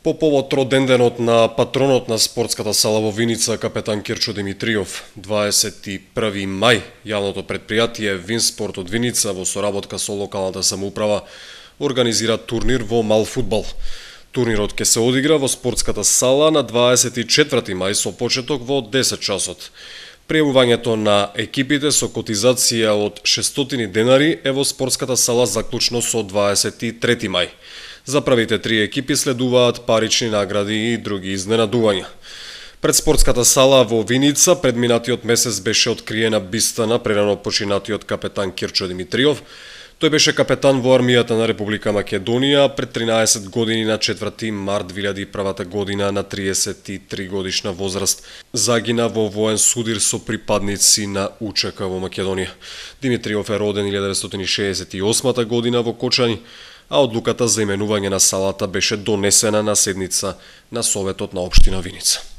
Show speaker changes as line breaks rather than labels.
По повод роденденот на патронот на спортската сала во Виница, капетан Кирчо Димитриов, 21 мај, јавното предпријатие Винспорт од Виница во соработка со локалната самоуправа организира турнир во мал фудбал. Турнирот ќе се одигра во спортската сала на 24 мај со почеток во 10 часот. Пријавувањето на екипите со котизација од 600 денари е во спортската сала заклучно со 23 мај. За првите 3 екипи следуваат парични награди и други изненадувања. Пред спортската сала во Виница пред минатиот месец беше откриена биста на прерано починатиот капетан Кирчо Димитриов. Тој беше капетан во армијата на Република Македонија пред 13 години на 4 март 2001 година на 33 годишна возраст. Загина во воен судир со припадници на УЧК во Македонија. Димитриов е роден 1968 година во Кочани, а одлуката за именување на салата беше донесена на седница на Советот на општина Виница.